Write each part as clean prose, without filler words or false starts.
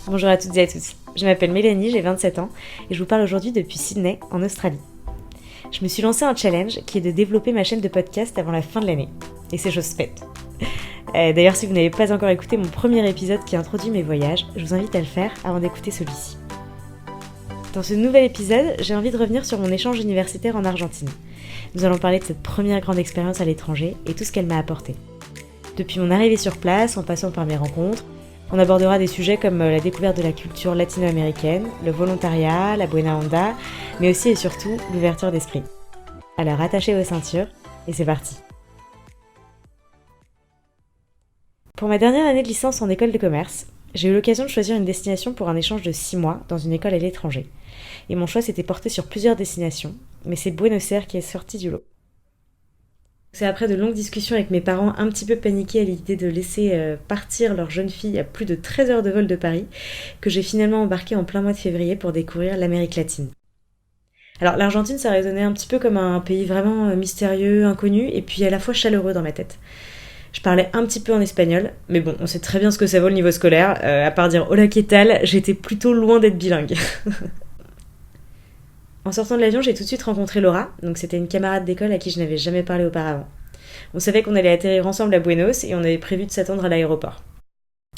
Bonjour à toutes et à tous, je m'appelle Mélanie, j'ai 27 ans et je vous parle aujourd'hui depuis Sydney, en Australie. Je me suis lancé un challenge qui est de développer ma chaîne de podcast avant la fin de l'année. Et c'est chose faite. D'ailleurs, si vous n'avez pas encore écouté mon premier épisode qui introduit mes voyages, je vous invite à le faire avant d'écouter celui-ci. Dans ce nouvel épisode, j'ai envie de revenir sur mon échange universitaire en Argentine. Nous allons parler de cette première grande expérience à l'étranger et tout ce qu'elle m'a apporté. Depuis mon arrivée sur place, en passant par mes rencontres, on abordera des sujets comme la découverte de la culture latino-américaine, le volontariat, la buena onda, mais aussi et surtout l'ouverture d'esprit. Alors attachez vos ceintures et c'est parti. Pour ma dernière année de licence en école de commerce, j'ai eu l'occasion de choisir une destination pour un échange de 6 mois dans une école à l'étranger. Et mon choix s'était porté sur plusieurs destinations, mais c'est Buenos Aires qui est sorti du lot. C'est après de longues discussions avec mes parents un petit peu paniqués à l'idée de laisser partir leur jeune fille à plus de 13 heures de vol de Paris que j'ai finalement embarqué en plein mois de février pour découvrir l'Amérique latine. Alors l'Argentine, ça résonnait un petit peu comme un pays vraiment mystérieux, inconnu et puis à la fois chaleureux dans ma tête. Je parlais un petit peu en espagnol, mais bon, on sait très bien ce que ça vaut le niveau scolaire. À part dire hola que tal, j'étais plutôt loin d'être bilingue. En sortant de l'avion, j'ai tout de suite rencontré Laura, donc c'était une camarade d'école à qui je n'avais jamais parlé auparavant. On savait qu'on allait atterrir ensemble à Buenos et on avait prévu de s'attendre à l'aéroport.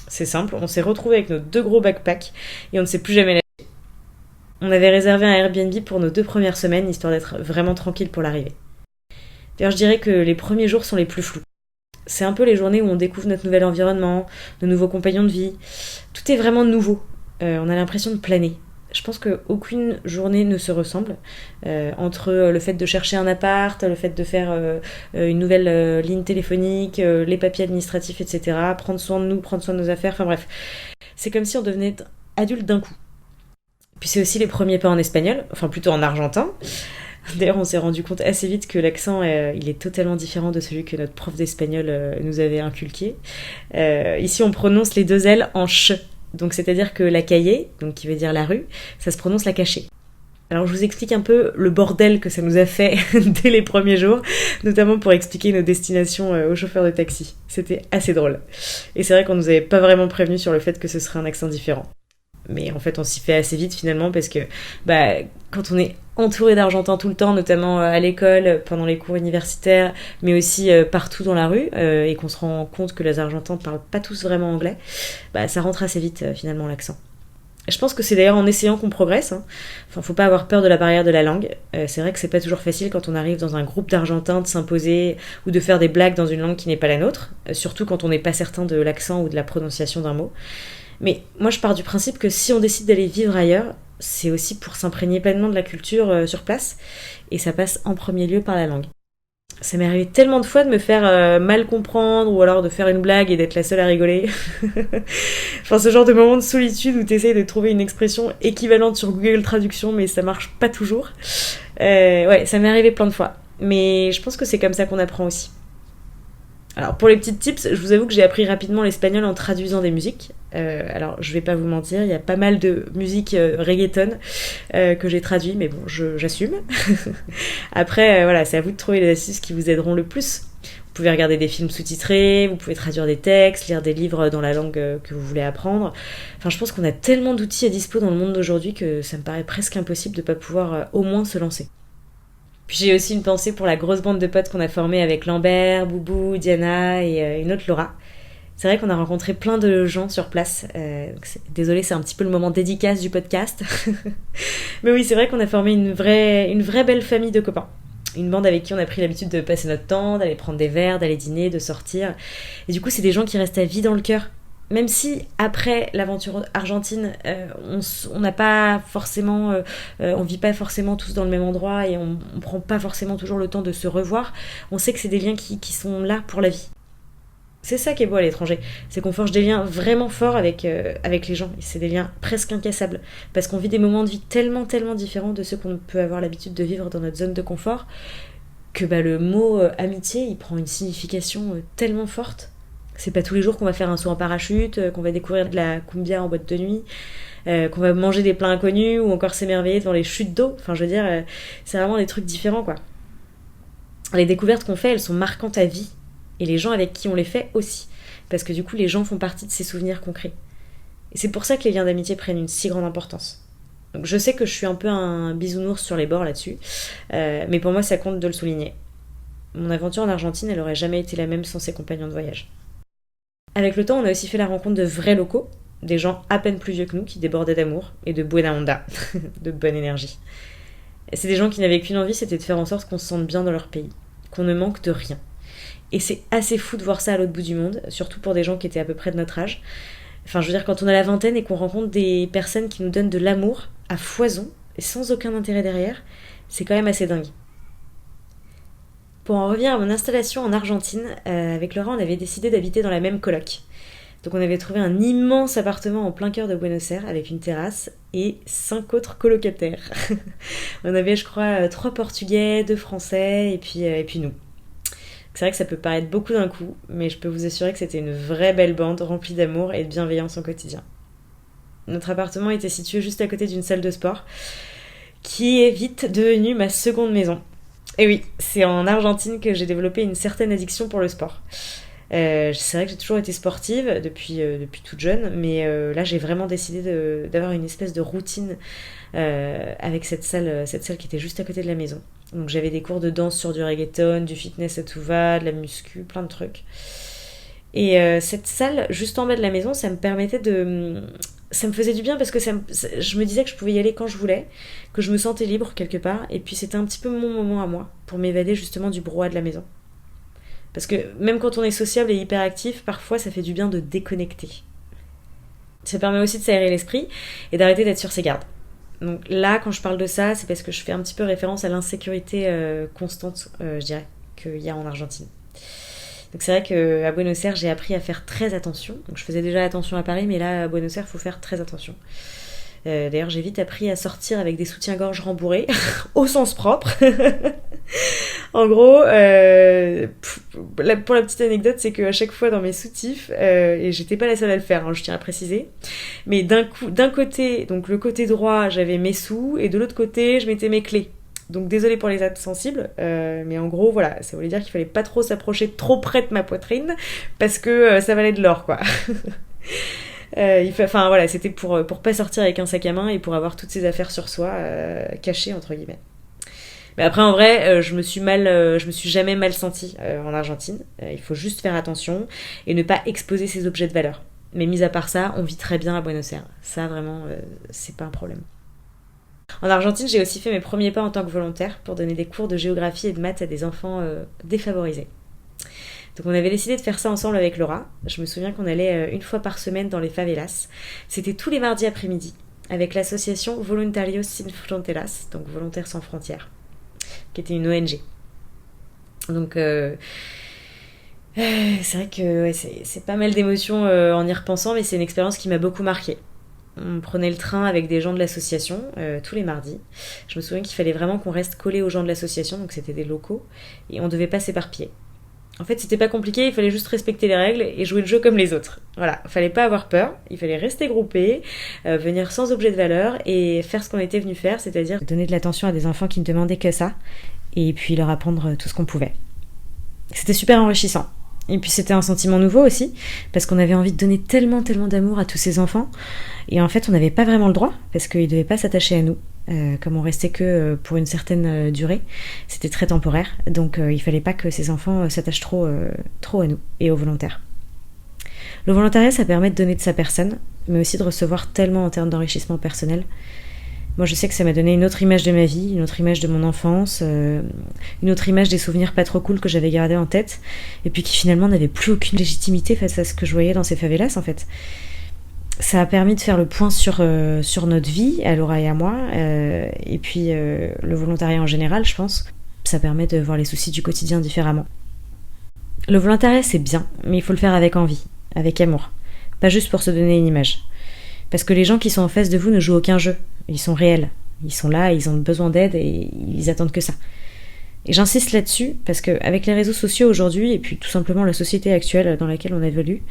C'est simple, on s'est retrouvés avec nos 2 gros backpacks et on ne s'est plus jamais lâché. On avait réservé un Airbnb pour nos 2 premières semaines, histoire d'être vraiment tranquille pour l'arrivée. D'ailleurs, je dirais que les premiers jours sont les plus flous. C'est un peu les journées où on découvre notre nouvel environnement, nos nouveaux compagnons de vie. Tout est vraiment nouveau. On a l'impression de planer. Je pense qu'aucune journée ne se ressemble entre le fait de chercher un appart, le fait de faire une nouvelle ligne téléphonique, les papiers administratifs, etc. Prendre soin de nous, prendre soin de nos affaires, enfin bref. C'est comme si on devenait adulte d'un coup. Puis c'est aussi les premiers pas en espagnol, enfin plutôt en argentin. D'ailleurs, on s'est rendu compte assez vite que l'accent, il est totalement différent de celui que notre prof d'espagnol nous avait inculqué. Ici, on prononce les 2 L en ch. Donc c'est-à-dire que la calle, donc qui veut dire la rue, ça se prononce la cachée. Alors je vous explique un peu le bordel que ça nous a fait dès les premiers jours, notamment pour expliquer nos destinations aux chauffeurs de taxi. C'était assez drôle. Et c'est vrai qu'on nous avait pas vraiment prévenu sur le fait que ce serait un accent différent. Mais en fait, on s'y fait assez vite finalement parce que quand on est entouré d'Argentins tout le temps, notamment à l'école, pendant les cours universitaires, mais aussi partout dans la rue, et qu'on se rend compte que les Argentins ne parlent pas tous vraiment anglais, ça rentre assez vite finalement l'accent. Je pense que c'est d'ailleurs en essayant qu'on progresse. Enfin, faut pas avoir peur de la barrière de la langue. C'est vrai que c'est pas toujours facile quand on arrive dans un groupe d'Argentins de s'imposer ou de faire des blagues dans une langue qui n'est pas la nôtre, surtout quand on n'est pas certain de l'accent ou de la prononciation d'un mot. Mais moi, je pars du principe que si on décide d'aller vivre ailleurs, c'est aussi pour s'imprégner pleinement de la culture sur place, et ça passe en premier lieu par la langue. Ça m'est arrivé tellement de fois de me faire mal comprendre, ou alors de faire une blague et d'être la seule à rigoler. Enfin, ce genre de moment de solitude où t'essayes de trouver une expression équivalente sur Google Traduction, mais ça marche pas toujours. Ouais, ça m'est arrivé plein de fois. Mais je pense que c'est comme ça qu'on apprend aussi. Alors pour les petites tips, je vous avoue que j'ai appris rapidement l'espagnol en traduisant des musiques. Alors je vais pas vous mentir, il y a pas mal de musique reggaeton que j'ai traduit, mais bon, j'assume. Après, voilà, c'est à vous de trouver les astuces qui vous aideront le plus. Vous pouvez regarder des films sous-titrés, vous pouvez traduire des textes, lire des livres dans la langue que vous voulez apprendre. Enfin, je pense qu'on a tellement d'outils à dispo dans le monde d'aujourd'hui que ça me paraît presque impossible de pas pouvoir au moins se lancer. Puis j'ai aussi une pensée pour la grosse bande de potes qu'on a formée avec Lambert, Boubou, Diana et une autre Laura. C'est vrai qu'on a rencontré plein de gens sur place. Désolée, c'est un petit peu le moment dédicace du podcast. Mais oui, c'est vrai qu'on a formé une vraie belle famille de copains. Une bande avec qui on a pris l'habitude de passer notre temps, d'aller prendre des verres, d'aller dîner, de sortir. Et du coup, c'est des gens qui restent à vie dans le cœur. Même si après l'aventure argentine, on n'a pas forcément, on vit pas forcément tous dans le même endroit et on prend pas forcément toujours le temps de se revoir, on sait que c'est des liens qui sont là pour la vie. C'est ça qui est beau à l'étranger, c'est qu'on forge des liens vraiment forts avec les gens, et c'est des liens presque incassables, parce qu'on vit des moments de vie tellement différents de ceux qu'on peut avoir l'habitude de vivre dans notre zone de confort, que le mot amitié, il prend une signification tellement forte. C'est pas tous les jours qu'on va faire un saut en parachute, qu'on va découvrir de la cumbia en boîte de nuit, qu'on va manger des plats inconnus ou encore s'émerveiller devant les chutes d'eau. Enfin, je veux dire, c'est vraiment des trucs différents, quoi. Les découvertes qu'on fait, elles sont marquantes à vie. Et les gens avec qui on les fait aussi. Parce que du coup, les gens font partie de ces souvenirs qu'on crée. Et c'est pour ça que les liens d'amitié prennent une si grande importance. Donc je sais que je suis un peu un bisounours sur les bords là-dessus, mais pour moi ça compte de le souligner. Mon aventure en Argentine, elle aurait jamais été la même sans ses compagnons de voyage. Avec le temps, on a aussi fait la rencontre de vrais locaux, des gens à peine plus vieux que nous qui débordaient d'amour et de buena onda, de bonne énergie. Et c'est des gens qui n'avaient qu'une envie, c'était de faire en sorte qu'on se sente bien dans leur pays, qu'on ne manque de rien. Et c'est assez fou de voir ça à l'autre bout du monde, surtout pour des gens qui étaient à peu près de notre âge. Enfin, je veux dire, quand on a la vingtaine et qu'on rencontre des personnes qui nous donnent de l'amour à foison et sans aucun intérêt derrière, c'est quand même assez dingue. Pour en revenir à mon installation en Argentine, avec Laura, on avait décidé d'habiter dans la même coloc. Donc on avait trouvé un immense appartement en plein cœur de Buenos Aires avec une terrasse et 5 autres colocataires. On avait, je crois, 3 Portugais, 2 Français et puis nous. C'est vrai que ça peut paraître beaucoup d'un coup, mais je peux vous assurer que c'était une vraie belle bande remplie d'amour et de bienveillance au quotidien. Notre appartement était situé juste à côté d'une salle de sport, qui est vite devenue ma seconde maison. Et oui, c'est en Argentine que j'ai développé une certaine addiction pour le sport. C'est vrai que j'ai toujours été sportive depuis toute jeune, mais là j'ai vraiment décidé d'avoir une espèce de routine avec cette salle qui était juste à côté de la maison. Donc j'avais des cours de danse sur du reggaeton, du fitness à tout va, de la muscu, plein de trucs. Et cette salle juste en bas de la maison, ça me faisait du bien parce que je me disais que je pouvais y aller quand je voulais, que je me sentais libre quelque part, et puis c'était un petit peu mon moment à moi pour m'évader justement du brouhaha de la maison. Parce que même quand on est sociable et hyperactif, parfois ça fait du bien de déconnecter. Ça permet aussi de s'aérer l'esprit et d'arrêter d'être sur ses gardes. Donc là, quand je parle de ça, c'est parce que je fais un petit peu référence à l'insécurité constante, je dirais, qu'il y a en Argentine. Donc c'est vrai qu'à Buenos Aires, j'ai appris à faire très attention. Donc je faisais déjà attention à Paris, mais là, à Buenos Aires, il faut faire très attention. D'ailleurs, j'ai vite appris à sortir avec des soutiens-gorge rembourrés, au sens propre. En gros, pour la petite anecdote, c'est qu'à chaque fois dans mes soutifs, et j'étais pas la seule à le faire, hein, je tiens à préciser, mais d'un côté, donc le côté droit, j'avais mes sous, et de l'autre côté, je mettais mes clés. Donc désolée pour les âmes sensibles, mais en gros, voilà, ça voulait dire qu'il fallait pas trop s'approcher trop près de ma poitrine, parce que ça valait de l'or, quoi. Enfin voilà, c'était pour pas sortir avec un sac à main et pour avoir toutes ses affaires sur soi, cachées entre guillemets. Mais après en vrai, je me suis jamais mal sentie en Argentine. Il faut juste faire attention et ne pas exposer ses objets de valeur. Mais mis à part ça, on vit très bien à Buenos Aires. Ça vraiment, c'est pas un problème. En Argentine, j'ai aussi fait mes premiers pas en tant que volontaire pour donner des cours de géographie et de maths à des enfants défavorisés. Donc on avait décidé de faire ça ensemble avec Laura. Je me souviens qu'on allait une fois par semaine dans les favelas. C'était tous les mardis après-midi avec l'association Voluntarios Sin Fronteras, donc Volontaires sans frontières, qui était une ONG. Donc c'est vrai que ouais, c'est pas mal d'émotions en y repensant, mais c'est une expérience qui m'a beaucoup marquée. On prenait le train avec des gens de l'association tous les mardis. Je me souviens qu'il fallait vraiment qu'on reste collé aux gens de l'association, donc c'était des locaux, et on devait pas s'éparpiller. En fait, c'était pas compliqué, il fallait juste respecter les règles et jouer le jeu comme les autres. Voilà, fallait pas avoir peur, il fallait rester groupé, venir sans objet de valeur et faire ce qu'on était venu faire, c'est-à-dire donner de l'attention à des enfants qui ne demandaient que ça, et puis leur apprendre tout ce qu'on pouvait. C'était super enrichissant. Et puis c'était un sentiment nouveau aussi, parce qu'on avait envie de donner tellement d'amour à tous ces enfants, et en fait on n'avait pas vraiment le droit, parce qu'ils ne devaient pas s'attacher à nous. Comme on restait que pour une certaine durée, c'était très temporaire, donc il fallait pas que ces enfants s'attachent trop à nous et aux volontaires. Le volontariat, ça permet de donner de sa personne, mais aussi de recevoir tellement en termes d'enrichissement personnel. Moi, je sais que ça m'a donné une autre image de ma vie, une autre image de mon enfance, une autre image des souvenirs pas trop cool que j'avais gardés en tête, et puis qui finalement n'avaient plus aucune légitimité face à ce que je voyais dans ces favelas, en fait. Ça a permis de faire le point sur notre vie, à Laura et à moi, et puis le volontariat en général, je pense. Ça permet de voir les soucis du quotidien différemment. Le volontariat, c'est bien, mais il faut le faire avec envie, avec amour. Pas juste pour se donner une image. Parce que les gens qui sont en face de vous ne jouent aucun jeu. Ils sont réels. Ils sont là, ils ont besoin d'aide et ils attendent que ça. Et j'insiste là-dessus parce qu'avec les réseaux sociaux aujourd'hui et puis tout simplement la société actuelle dans laquelle on évolue,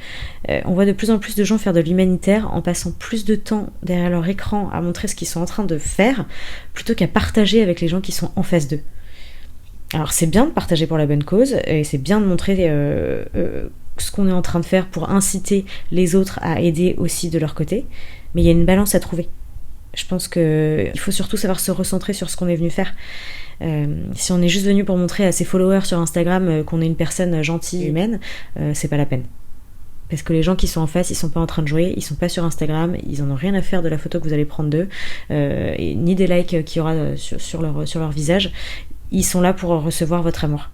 on voit de plus en plus de gens faire de l'humanitaire en passant plus de temps derrière leur écran à montrer ce qu'ils sont en train de faire plutôt qu'à partager avec les gens qui sont en face d'eux. Alors c'est bien de partager pour la bonne cause et c'est bien de montrer ce qu'on est en train de faire pour inciter les autres à aider aussi de leur côté, mais il y a une balance à trouver. Je pense qu'il faut surtout savoir se recentrer sur ce qu'on est venu faire. Si on est juste venu pour montrer à ses followers sur Instagram qu'on est une personne gentille, humaine, c'est pas la peine. Parce que les gens qui sont en face, ils sont pas en train de jouer, ils sont pas sur Instagram, ils en ont rien à faire de la photo que vous allez prendre d'eux, ni des likes qu'il y aura sur leur visage. Ils sont là pour recevoir votre amour.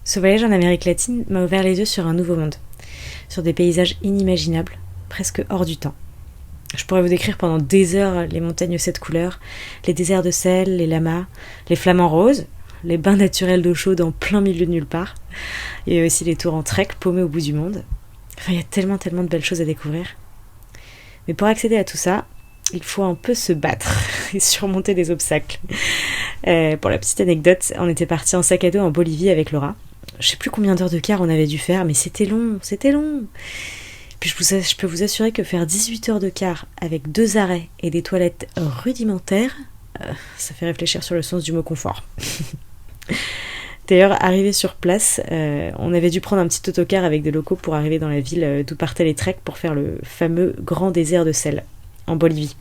Ce voyage en Amérique latine m'a ouvert les yeux sur un nouveau monde, sur des paysages inimaginables, presque hors du temps. Je pourrais vous décrire pendant des heures les montagnes aux 7 couleurs, les déserts de sel, les lamas, les flamants roses, les bains naturels d'eau chaude en plein milieu de nulle part, et aussi les tours en trek paumés au bout du monde. Enfin, il y a tellement de belles choses à découvrir. Mais pour accéder à tout ça, il faut un peu se battre et surmonter des obstacles. Pour la petite anecdote, on était partis en sac à dos en Bolivie avec Laura. Je sais plus combien d'heures de car on avait dû faire, mais c'était long. Puis je peux vous assurer que faire 18 heures de car avec 2 arrêts et des toilettes rudimentaires, ça fait réfléchir sur le sens du mot confort. D'ailleurs, arrivé sur place, on avait dû prendre un petit autocar avec des locaux pour arriver dans la ville d'où partaient les treks pour faire le fameux grand désert de sel, en Bolivie.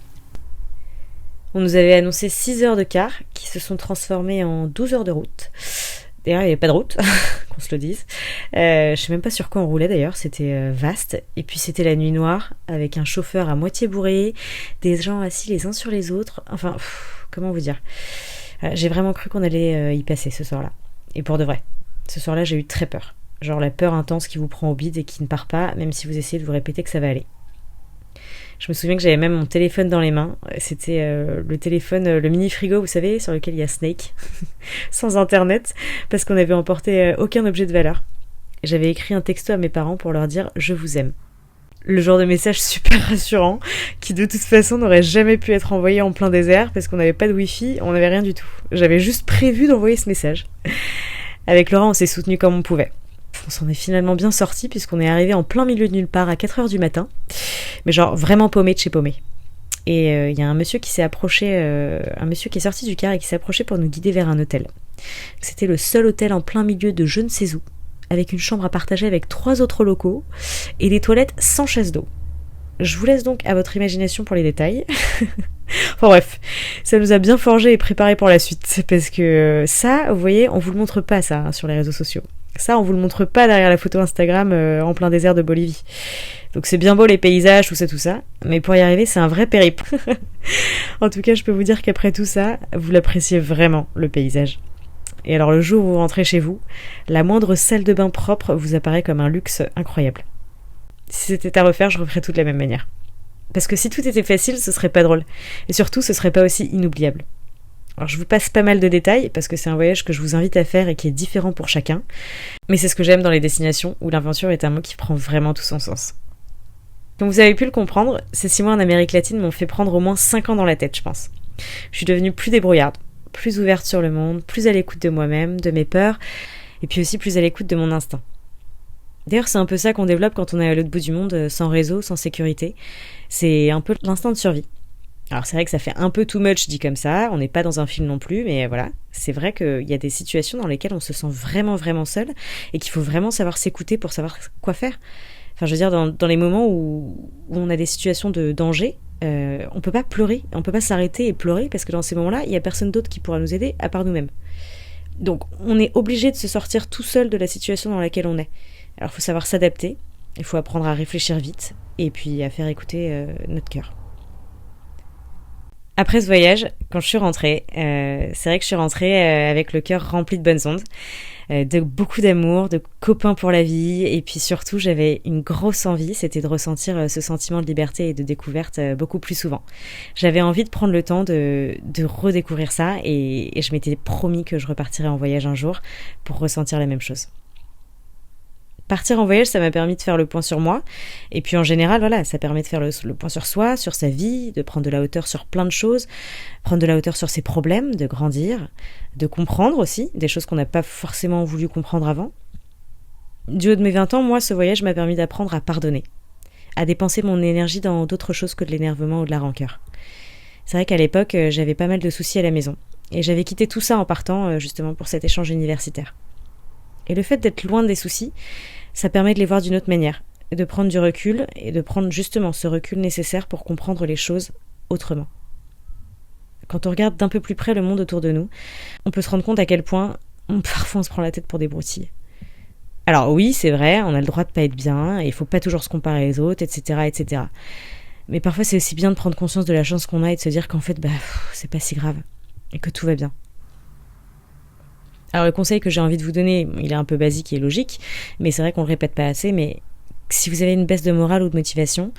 On nous avait annoncé 6 heures de car qui se sont transformées en 12 heures de route. D'ailleurs, il n'y avait pas de route, qu'on se le dise. Je sais même pas sur quoi on roulait d'ailleurs, c'était vaste. Et puis c'était la nuit noire, avec un chauffeur à moitié bourré, des gens assis les uns sur les autres. Enfin, comment vous dire ? J'ai vraiment cru qu'on allait y passer ce soir-là. Et pour de vrai. Ce soir-là, j'ai eu très peur. Genre la peur intense qui vous prend au bide et qui ne part pas, même si vous essayez de vous répéter que ça va aller. Je me souviens que j'avais même mon téléphone dans les mains. C'était le téléphone, le mini frigo, vous savez, sur lequel il y a Snake, sans internet, parce qu'on n'avait emporté aucun objet de valeur. J'avais écrit un texto à mes parents pour leur dire « Je vous aime ». Le genre de message super rassurant, qui de toute façon n'aurait jamais pu être envoyé en plein désert, parce qu'on n'avait pas de wifi, on n'avait rien du tout. J'avais juste prévu d'envoyer ce message. Avec Laurent, on s'est soutenus comme on pouvait. On s'en est finalement bien sortis puisqu'on est arrivé en plein milieu de nulle part à 4h du matin, mais genre vraiment paumé de chez paumé. Et il y a un monsieur qui s'est approché, un monsieur qui est sorti du car et qui s'est approché pour nous guider vers un hôtel. C'était le seul hôtel en plein milieu de je ne sais où, avec une chambre à partager avec 3 autres locaux et des toilettes sans chaise d'eau. Je vous laisse donc à votre imagination pour les détails. Enfin bref, ça nous a bien forgé et préparé pour la suite, parce que ça, vous voyez, on vous le montre pas ça sur les réseaux sociaux. Ça, on vous le montre pas derrière la photo Instagram en plein désert de Bolivie. Donc c'est bien beau les paysages, tout ça, mais pour y arriver, c'est un vrai périple. En tout cas, je peux vous dire qu'après tout ça, vous l'appréciez vraiment, le paysage. Et alors le jour où vous rentrez chez vous, la moindre salle de bain propre vous apparaît comme un luxe incroyable. Si c'était à refaire, je referais tout de la même manière. Parce que si tout était facile, ce serait pas drôle. Et surtout, ce serait pas aussi inoubliable. Alors je vous passe pas mal de détails, parce que c'est un voyage que je vous invite à faire et qui est différent pour chacun. Mais c'est ce que j'aime dans les destinations, où l'aventure est un mot qui prend vraiment tout son sens. Comme vous avez pu le comprendre, ces 6 mois en Amérique latine m'ont fait prendre au moins 5 ans dans la tête, je pense. Je suis devenue plus débrouillarde, plus ouverte sur le monde, plus à l'écoute de moi-même, de mes peurs, et puis aussi plus à l'écoute de mon instinct. D'ailleurs, c'est un peu ça qu'on développe quand on est à l'autre bout du monde, sans réseau, sans sécurité. C'est un peu l'instinct de survie. Alors c'est vrai que ça fait un peu too much dit comme ça, on n'est pas dans un film non plus, mais voilà, c'est vrai qu'il y a des situations dans lesquelles on se sent vraiment seul et qu'il faut vraiment savoir s'écouter pour savoir quoi faire. Enfin, je veux dire, dans les moments où on a des situations de danger, on peut pas pleurer, on peut pas s'arrêter et pleurer parce que dans ces moments-là, il y a personne d'autre qui pourra nous aider à part nous-mêmes. Donc, on est obligé de se sortir tout seul de la situation dans laquelle on est. Alors, il faut savoir s'adapter, il faut apprendre à réfléchir vite et puis à faire écouter notre cœur. Après ce voyage, quand je suis rentrée, c'est vrai que je suis rentrée avec le cœur rempli de bonnes ondes, de beaucoup d'amour, de copains pour la vie, et puis surtout j'avais une grosse envie, c'était de ressentir ce sentiment de liberté et de découverte beaucoup plus souvent. J'avais envie de prendre le temps de redécouvrir ça, et je m'étais promis que je repartirais en voyage un jour pour ressentir la même chose. Partir en voyage, ça m'a permis de faire le point sur moi. Et puis en général, voilà, ça permet de faire le point sur soi, sur sa vie, de prendre de la hauteur sur plein de choses, prendre de la hauteur sur ses problèmes, de grandir, de comprendre aussi, des choses qu'on n'a pas forcément voulu comprendre avant. Du haut de mes 20 ans, moi, ce voyage m'a permis d'apprendre à pardonner, à dépenser mon énergie dans d'autres choses que de l'énervement ou de la rancœur. C'est vrai qu'à l'époque, j'avais pas mal de soucis à la maison. Et j'avais quitté tout ça en partant, justement, pour cet échange universitaire. Et le fait d'être loin des soucis, ça permet de les voir d'une autre manière, de prendre du recul et de prendre justement ce recul nécessaire pour comprendre les choses autrement. Quand on regarde d'un peu plus près le monde autour de nous, on peut se rendre compte à quel point parfois on se prend la tête pour des broutilles. Alors oui, c'est vrai, on a le droit de pas être bien, et il faut pas toujours se comparer aux autres, etc., etc. Mais parfois c'est aussi bien de prendre conscience de la chance qu'on a et de se dire qu'en fait, c'est pas si grave, et que tout va bien. Alors le conseil que j'ai envie de vous donner, il est un peu basique et logique, mais c'est vrai qu'on le répète pas assez, mais si vous avez une baisse de morale ou de motivation,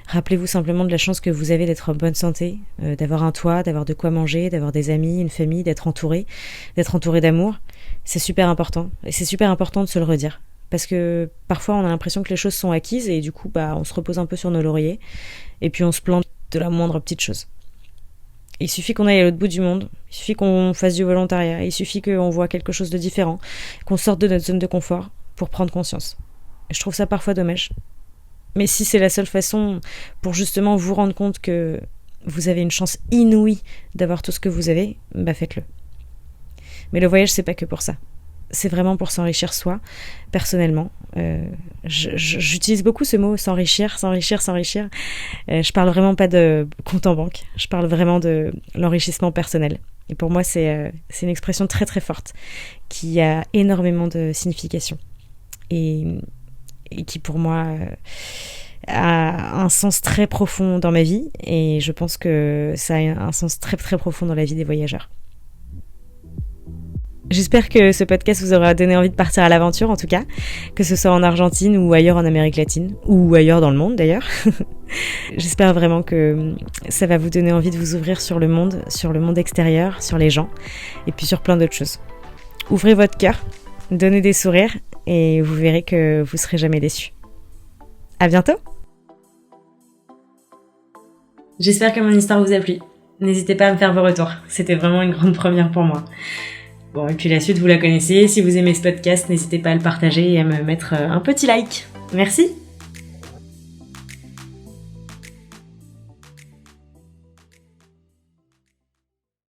rappelez-vous simplement de la chance que vous avez d'être en bonne santé, d'avoir un toit, d'avoir de quoi manger, d'avoir des amis, une famille, d'être entouré d'amour. C'est super important. Et c'est super important de se le redire. Parce que parfois on a l'impression que les choses sont acquises et du coup on se repose un peu sur nos lauriers et puis on se plante de la moindre petite chose. Il suffit qu'on aille à l'autre bout du monde, il suffit qu'on fasse du volontariat, il suffit qu'on voit quelque chose de différent, qu'on sorte de notre zone de confort pour prendre conscience. Je trouve ça parfois dommage. Mais si c'est la seule façon pour justement vous rendre compte que vous avez une chance inouïe d'avoir tout ce que vous avez, faites-le. Mais le voyage, c'est pas que pour ça. C'est vraiment pour s'enrichir soi, personnellement. J'utilise beaucoup ce mot, s'enrichir. Je parle vraiment pas de compte en banque. Je parle vraiment de l'enrichissement personnel. Et pour moi, c'est une expression très très forte qui a énormément de signification. Et qui pour moi a un sens très profond dans ma vie et je pense que ça a un sens très très profond dans la vie des voyageurs. J'espère que ce podcast vous aura donné envie de partir à l'aventure en tout cas, que ce soit en Argentine ou ailleurs en Amérique latine, ou ailleurs dans le monde d'ailleurs. J'espère vraiment que ça va vous donner envie de vous ouvrir sur le monde extérieur, sur les gens et puis sur plein d'autres choses. Ouvrez votre cœur, donnez des sourires et vous verrez que vous serez jamais déçus. À bientôt! J'espère que mon histoire vous a plu. N'hésitez pas à me faire vos retours. C'était vraiment une grande première pour moi. Bon, et puis la suite, vous la connaissez. Si vous aimez ce podcast, n'hésitez pas à le partager et à me mettre un petit like. Merci!